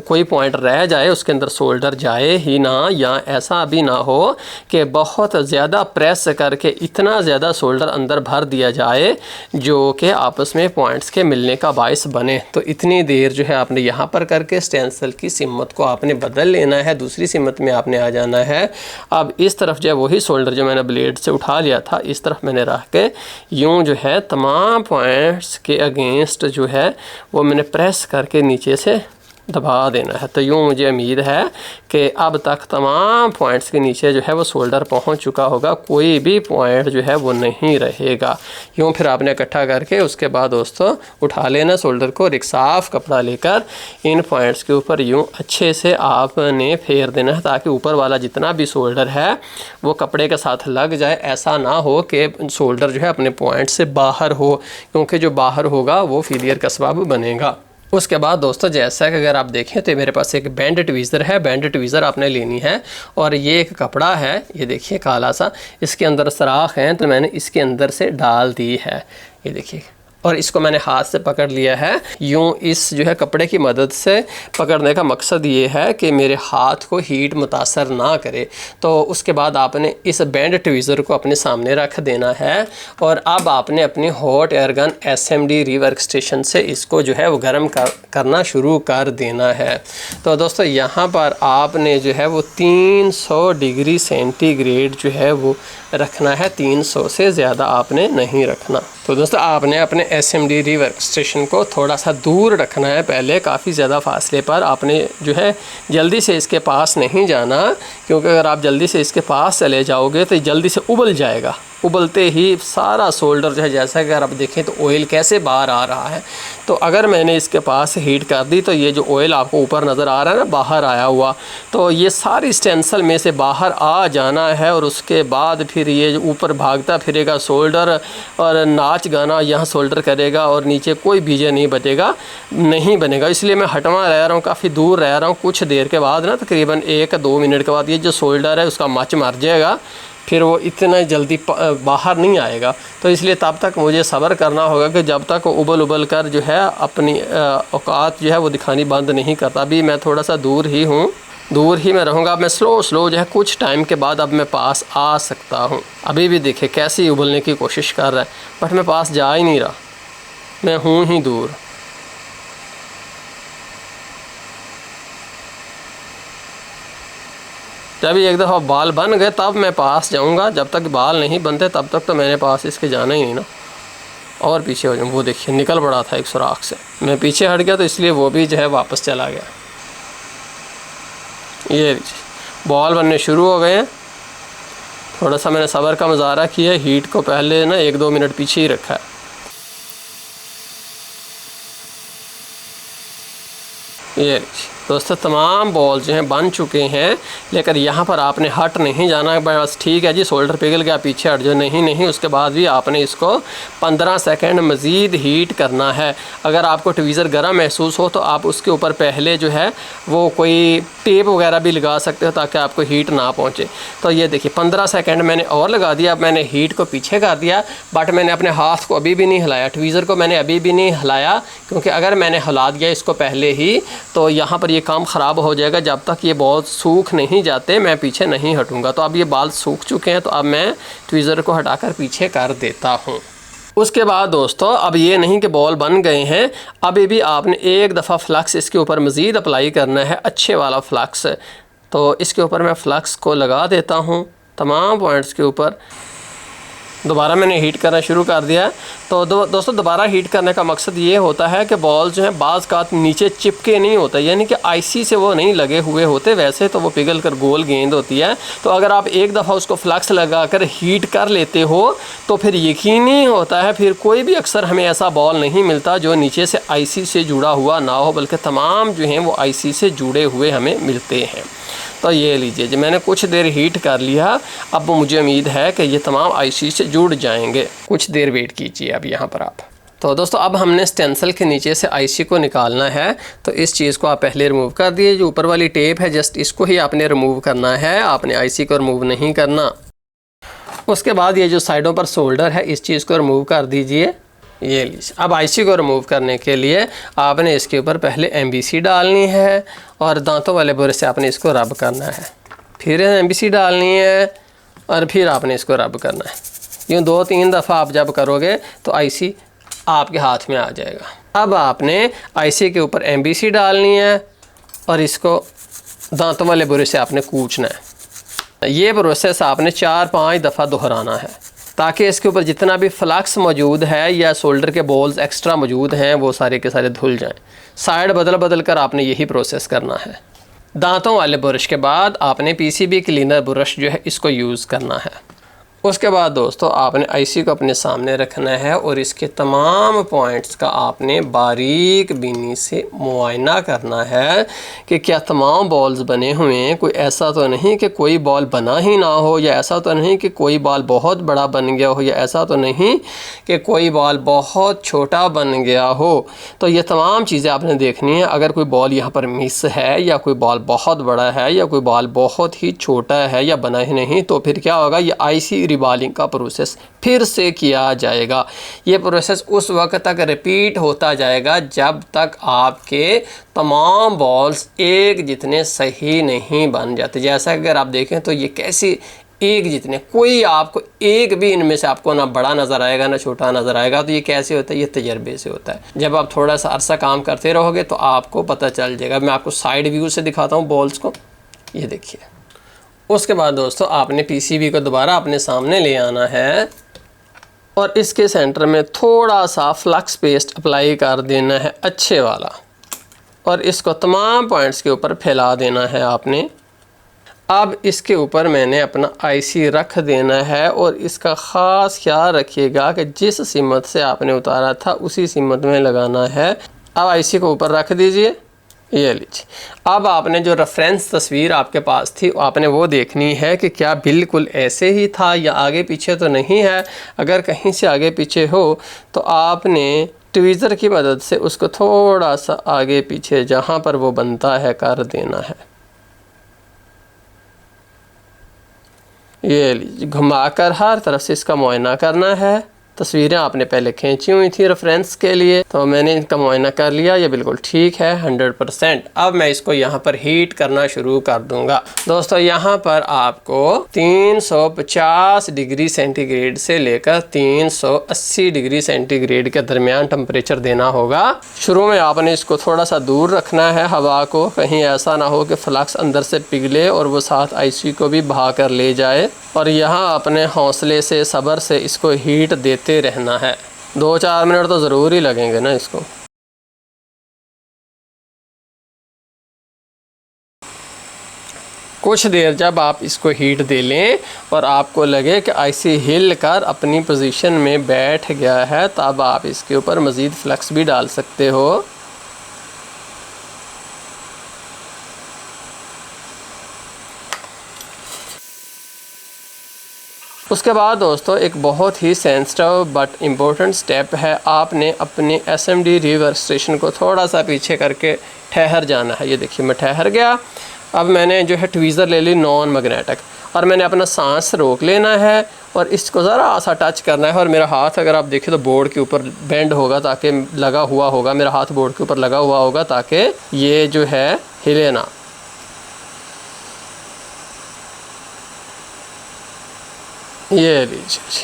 कोई पॉइंट रह जाए उसके अंदर सोल्डर जाए ही ना, या ऐसा भी ना हो कि बहुत ज़्यादा प्रेस करके इतना ज़्यादा सोल्डर अंदर भर दिया जाए जो कि आपस में पॉइंट्स के मिलने का बायस बने। तो इतनी देर जो है आपने यहाँ पर करके स्टेंसिल की सिमत को आपने बदल लेना है, दूसरी सिमत में आपने आ जाना है। अब इस तरफ जो है वही सोल्डर जो मैंने ब्लेड से उठा लिया था इस तरफ मैंने रख के यूँ जो है तमाम पॉइंट्स के अगेंस्ट जो है वो मैंने प्रेस करके नीचे से दबा देना है। तो यूँ मुझे उम्मीद है कि अब तक तमाम पॉइंट्स के नीचे जो है वो सोल्डर पहुंच चुका होगा, कोई भी पॉइंट जो है वो नहीं रहेगा। यूँ फिर आपने इकट्ठा करके उसके बाद दोस्तों उठा लेना सोल्डर को और एक साफ़ कपड़ा लेकर इन पॉइंट्स के ऊपर यूँ अच्छे से आपने फेर देना है, ताकि ऊपर वाला जितना भी सोल्डर है वो कपड़े के साथ लग जाए। ऐसा ना हो कि सोल्डर जो है अपने पॉइंट से बाहर हो, क्योंकि जो बाहर होगा वो फेलियर का सबब बनेगा। उसके बाद दोस्तों जैसा कि अगर आप देखें तो मेरे पास एक बैंड ट्वीज़र है, बैंड ट्वीज़र आपने लेनी है और ये एक कपड़ा है, ये देखिए काला सा, इसके अंदर सराख हैं तो मैंने इसके अंदर से डाल दी है, ये देखिए, और इसको मैंने हाथ से पकड़ लिया है। यूँ इस जो है कपड़े की मदद से पकड़ने का मकसद ये है कि मेरे हाथ को हीट मुतासर ना करे। तो उसके बाद आपने इस बैंड ट्वीज़र को अपने सामने रख देना है और अब आपने अपनी hot air gun SMD rework station से इसको जो है वो गर्म करना शुरू कर देना है। तो दोस्तों यहाँ पर आपने जो है वो 300 डिग्री सेंटीग्रेड जो है वो रखना है, 300 से ज़्यादा आपने नहीं रखना। तो दोस्तों आपने अपने SMD रीवर्क स्टेशन को थोड़ा सा दूर रखना है, पहले काफ़ी ज़्यादा फासले पर। आपने जो है जल्दी से इसके पास नहीं जाना, क्योंकि अगर आप जल्दी से इसके पास चले जाओगे तो जल्दी से उबल जाएगा। उबलते ही सारा सोल्डर जो है, जैसा कि अगर आप देखें तो ऑयल कैसे बाहर आ रहा है, तो अगर मैंने इसके पास हीट कर दी तो ये जो ऑयल आपको ऊपर नज़र आ रहा है ना बाहर आया हुआ, तो ये सारी स्टेंसिल में से बाहर आ जाना है और उसके बाद फिर ये ऊपर भागता फिरेगा सोल्डर और नाच गाना यहाँ सोल्डर करेगा और नीचे कोई बीजे नहीं बनेगा। इसलिए मैं हटवा रह रहा हूँ, काफ़ी दूर रह रहा हूँ। कुछ देर के बाद ना तकरीबन 1-2 मिनट के बाद ये जो सोल्डर है उसका मच मर जाएगा, फिर वो इतना जल्दी बाहर नहीं आएगा। तो इसलिए तब तक मुझे सब्र करना होगा कि जब तक उबल उबल कर जो है अपनी औकात जो है वो दिखानी बंद नहीं करता। अभी मैं थोड़ा सा दूर ही हूँ, दूर ही मैं रहूँगा। अब मैं स्लो जो है कुछ टाइम के बाद अब मैं पास आ सकता हूँ। अभी भी देखे कैसे उबलने की कोशिश कर रहा है, बट मैं पास जा ही नहीं रहा, मैं हूँ ही दूर। जब एक दफ़ा बाल बन गए तब मैं पास जाऊँगा, जब तक बाल नहीं बनते तब तक तो मैंने पास इसके जाना ही नहीं ना। और पीछे हो जाऊँ, वो देखिए निकल पड़ा था एक सुराख से, मैं पीछे हट गया तो इसलिए वो भी जो है वापस चला गया। ये बॉल बनने शुरू हो गए हैं। थोड़ा सा मैंने सब्र का मुजाहरा किया, हीट को पहले ना 1-2 मिनट पीछे ही रखा है। ये दोस्तों तमाम बॉल जो हैं बन चुके हैं, लेकिन यहाँ पर आपने हट नहीं जाना बस। ठीक है जी, शोल्डर पिघल गया, पीछे हट जाओ, नहीं, उसके बाद भी आपने इसको 15 सेकंड मज़ीद हीट करना है। अगर आपको ट्वीज़र गर्म महसूस हो तो आप उसके ऊपर पहले जो है वो कोई टेप वगैरह भी लगा सकते हो ताकि आपको हीट ना पहुँचे। तो ये देखिए 15 सेकेंड मैंने और लगा दिया। अब मैंने हीट को पीछे कर दिया, बट मैंने अपने हाथ को अभी भी नहीं हिलाया, ट्वीज़र को मैंने अभी भी नहीं हिलाया, क्योंकि अगर मैंने हिला दिया इसको पहले ही तो यहाँ पर ये काम ख़राब हो जाएगा। जब तक ये बॉल सूख नहीं जाते मैं पीछे नहीं हटूँगा। तो अब ये बाल सूख चुके हैं, तो अब मैं ट्वीज़र को हटाकर पीछे कर देता हूँ। उसके बाद दोस्तों अब ये नहीं कि बॉल बन गए हैं, अभी भी आपने एक दफ़ा फ्लक्स इसके ऊपर मज़ीद अप्लाई करना है, अच्छे वाला फ्लक्स। तो इसके ऊपर मैं फ्लक्स को लगा देता हूँ तमाम पॉइंट्स के ऊपर। दोबारा मैंने हीट करना शुरू कर दिया है। तो दोस्तों दोबारा हीट करने का मकसद ये होता है कि बॉल जो है बाज़ का नीचे चिपके नहीं होता, यानी कि आईसी से वो नहीं लगे हुए होते, वैसे तो वो पिघल कर गोल गेंद होती है। तो अगर आप एक दफ़ा उसको फ्लक्स लगाकर हीट कर लेते हो तो फिर यकीनी होता है, फिर कोई भी अक्सर हमें ऐसा बॉल नहीं मिलता जो नीचे से आईसी से जुड़ा हुआ ना हो, बल्कि तमाम जो हैं वो आईसी से जुड़े हुए हमें मिलते हैं। तो ये लीजिए जी, मैंने कुछ देर हीट कर लिया। अब मुझे उम्मीद है कि ये तमाम आईसी से जुड़ जाएंगे। कुछ देर वेट कीजिए अब यहाँ पर आप। तो दोस्तों अब हमने स्टेंसिल के नीचे से आईसी को निकालना है। तो इस चीज़ को आप पहले रिमूव कर दिए। जो ऊपर वाली टेप है जस्ट इसको ही आपने रिमूव करना है, आपने आईसी को रिमूव नहीं करना। उसके बाद ये जो साइडों पर शोल्डर है इस चीज़ को रिमूव कर दीजिए। ये लीजिए। अब आईसी को रिमूव करने के लिए आपने इसके ऊपर पहले एमबीसी डालनी है और दांतों वाले बुरश से आपने इसको रब करना है, फिर एमबीसी डालनी है और फिर आपने इसको रब करना है। यूँ 2-3 दफ़ा आप जब करोगे तो आईसी आपके हाथ में आ जाएगा। अब आपने आईसी के ऊपर एमबीसी डालनी है और इसको दांतों वाले बुरश से आपने कूचना है। ये प्रोसेस आपने 4-5 दफ़ा दोहराना है ताकि इसके ऊपर जितना भी फ्लक्स मौजूद है या शोल्डर के बॉल्स एक्स्ट्रा मौजूद हैं वो सारे के सारे धुल जाएं। साइड बदल बदल कर आपने यही प्रोसेस करना है। दांतों वाले ब्रश के बाद आपने पीसीबी क्लीनर ब्रश जो है इसको यूज़ करना है। उसके बाद दोस्तों आपने आईसी को अपने सामने रखना है और इसके तमाम पॉइंट्स का आपने बारीक बीनी से मुआयना करना है कि क्या तमाम बॉल्स बने हुए हैं। कोई ऐसा तो नहीं कि कोई बॉल बना ही ना हो, या ऐसा तो नहीं कि कोई बॉल बहुत बड़ा बन गया हो, या ऐसा तो नहीं कि कोई बॉल बहुत छोटा बन गया हो। तो ये तमाम चीज़ें आपने देखनी है। अगर कोई बॉल यहाँ पर मिस है या कोई बॉल बहुत बड़ा है या कोई बॉल बहुत ही छोटा है या बना ही नहीं, तो फिर क्या होगा, ये आईसी रिबॉलिंग का प्रोसेस फिर से किया जाएगा। ये प्रोसेस उस वक्त तक रिपीट होता जाएगा जब तक आपके तमाम बॉल्स एक जितने सही नहीं बन जाते। जैसा अगर आप देखें तो ये कैसी एक जितने, कोई आपको एक भी इनमें से आपको ना बड़ा नज़र आएगा ना छोटा नज़र आएगा। तो ये कैसे होता है, ये तजर्बे से होता है। जब आप थोड़ा सा अरसा काम करते रहोगे तो आपको पता चल जाएगा। मैं आपको साइड व्यू से दिखाता हूँ बॉल्स को, ये देखिए। उसके बाद दोस्तों आपने पीसीबी को दोबारा अपने सामने ले आना है और इसके सेंटर में थोड़ा सा फ्लक्स पेस्ट अप्लाई कर देना है अच्छे वाला, और इसको तमाम पॉइंट्स के ऊपर फैला देना है आपने। अब इसके ऊपर मैंने अपना आईसी रख देना है और इसका ख़ास ख्याल रखिएगा कि जिस सिमत से आपने उतारा था उसी सिमत में लगाना है। अब आईसी को ऊपर रख दीजिए, ये लीजिए। अब आपने जो रेफरेंस तस्वीर आपके पास थी आपने वो देखनी है कि क्या बिल्कुल ऐसे ही था या आगे पीछे तो नहीं है। अगर कहीं से आगे पीछे हो तो आपने ट्वीज़र की मदद से उसको थोड़ा सा आगे पीछे जहाँ पर वो बनता है कर देना है। ये लीजिए, घुमाकर हर तरफ से इसका मुआयना करना है। तस्वीरें आपने पहले खींची हुई थी रेफरेंस के लिए, तो मैंने इनका मुआयना कर लिया, ये बिल्कुल ठीक है 100%। अब मैं इसको यहाँ पर हीट करना शुरू कर दूंगा। दोस्तों यहाँ पर आपको 350 डिग्री सेंटीग्रेड से लेकर 380 डिग्री सेंटीग्रेड के दरमियान टेम्परेचर देना होगा। शुरू में आपने इसको थोड़ा सा दूर रखना है हवा को, कहीं ऐसा ना हो कि फ्लक्स अंदर से पिघले और वो साथ आईसी को भी बहा कर ले जाए। और यहाँ अपने हौसले से सब्र से इसको हीट देते रहना है। 2-4 मिनट तो ज़रूर ही लगेंगे ना इसको। कुछ देर जब आप इसको हीट दे लें और आपको लगे कि आईसी हिल कर अपनी पोजीशन में बैठ गया है, तब आप इसके ऊपर मज़ीद फ्लक्स भी डाल सकते हो। उसके बाद दोस्तों एक बहुत ही सेंसिटिव बट इम्पोर्टेंट स्टेप है, आपने अपने SMD रिवर्स स्टेशन को थोड़ा सा पीछे करके ठहर जाना है। ये देखिए मैं ठहर गया। अब मैंने जो है ट्वीज़र ले ली नॉन मैग्नेटिक, और मैंने अपना सांस रोक लेना है और इसको ज़रा सा टच करना है। और मेरा हाथ अगर आप देखें तो बोर्ड के ऊपर बेंड होगा, ताकि लगा हुआ होगा, मेरा हाथ बोर्ड के ऊपर लगा हुआ होगा ताकि ये जो है हिले ना। ये लीजिए,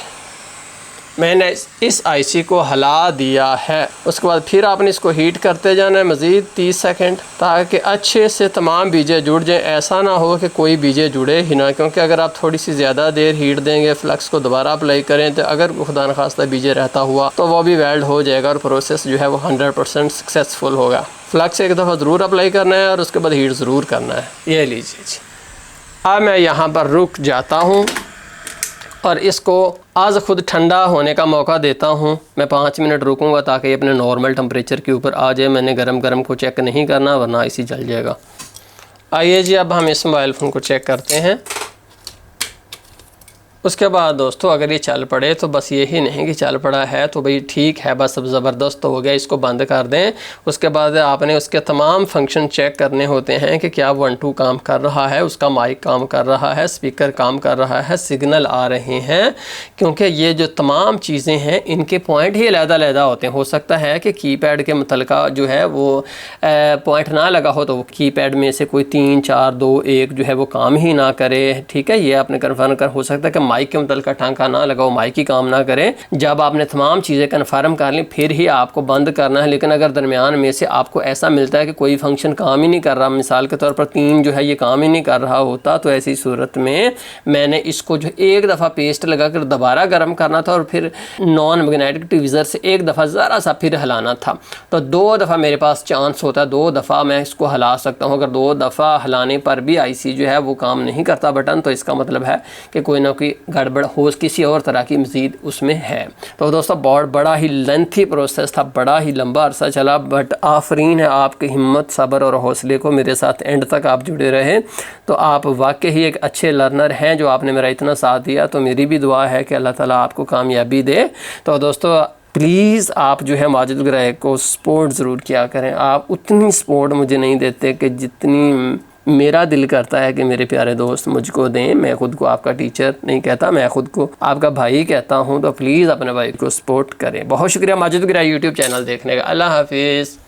मैंने इस आईसी को हिला दिया है। उसके बाद फिर आपने इसको हीट करते जाना है मज़ीद 30 सेकंड, ताकि अच्छे से तमाम बीजे जुड़ जाएं। ऐसा ना हो कि कोई बीजे जुड़े ही ना, क्योंकि अगर आप थोड़ी सी ज़्यादा देर हीट देंगे, फ्लक्स को दोबारा अप्लाई करें, तो अगर खुदा न खास्ता बीजे रहता हुआ तो वो भी वेल्ड हो जाएगा और प्रोसेस जो है वो 100% सक्सेसफुल होगा। फ्लक्स एक दफ़ा ज़रूर अप्लाई करना है और उसके बाद हीट ज़रूर करना है। ये लीजिए जी, अब मैं यहाँ पर रुक जाता हूँ और इसको आज ख़ुद ठंडा होने का मौका देता हूँ। मैं 5 मिनट रुकूंगा ताकि ये अपने नॉर्मल टेम्परेचर के ऊपर आ जाए। मैंने गरम को चेक नहीं करना, वरना इसी जल जाएगा। आइए जी, अब हम इस मोबाइल फ़ोन को चेक करते हैं। उसके बाद दोस्तों अगर ये चल पड़े तो बस यही नहीं कि चल पड़ा है तो भाई ठीक है, बस अब ज़बरदस्त हो गया, इसको बंद कर दें। उसके बाद आपने उसके तमाम फंक्शन चेक करने होते हैं कि क्या 1-2 काम कर रहा है, उसका माइक काम कर रहा है, स्पीकर काम कर रहा है, सिग्नल आ रहे हैं। क्योंकि ये जो तमाम चीज़ें हैं इनके पॉइंट ही अलग-अलग होते हैं। हो सकता है कि कीपैड के मुतलका जो है वो पॉइंट ना लगा हो, तो कीपैड में से कोई 3, 4, 2, 1 जो है वो काम ही ना करे। ठीक है, ये आपने कन्फर्म कर। हो सकता है कि माइक के मुतलका टांका ना लगाओ, माइक ही काम ना करे। जब आपने तमाम चीज़ें कन्फर्म कर ली फिर ही आपको बंद करना है। लेकिन अगर दरमियान में से आपको ऐसा मिलता है कि कोई फंक्शन काम ही नहीं कर रहा, मिसाल के तौर पर 3 जो है ये काम ही नहीं कर रहा होता, तो ऐसी सूरत में मैंने इसको जो एक दफ़ा पेस्ट लगा कर दोबारा गर्म करना था और फिर नॉन मैग्नेटिक ट्वीज़र से एक दफ़ा ज़रा सा फिर हिलाना था। तो 2 दफ़ा मेरे पास चांस होता है, 2 दफ़ा मैं इसको हिला सकता हूँ। अगर 2 दफ़ा हिलाने पर भी आईसी जो है वो काम नहीं करता बटन, तो इसका मतलब है कि कोई ना कोई गड़बड़ हो किसी और तरह की मज़ीद उसमें है। तो दोस्तों बहुत बड़ा ही लेंथी प्रोसेस था, बड़ा ही लंबा अरसा चला, बट आफरीन है आपकी हिम्मत, सब्र और हौसले को। मेरे साथ एंड तक आप जुड़े रहे तो आप वाकई ही एक अच्छे लर्नर हैं, जो आपने मेरा इतना साथ दिया। तो मेरी भी दुआ है कि अल्लाह ताला आपको कामयाबी दे। तो दोस्तों प्लीज़ आप जो है माजिद ग्राय को सपोर्ट ज़रूर किया करें। आप उतनी सपोर्ट मुझे नहीं देते कि जितनी मेरा दिल करता है कि मेरे प्यारे दोस्त मुझको दें। मैं ख़ुद को आपका टीचर नहीं कहता, मैं ख़ुद को आपका भाई कहता हूं। तो प्लीज़ अपने भाई को सपोर्ट करें। बहुत शुक्रिया माजिद ग्राय यूट्यूब चैनल देखने का। अल्लाह हाफिज़।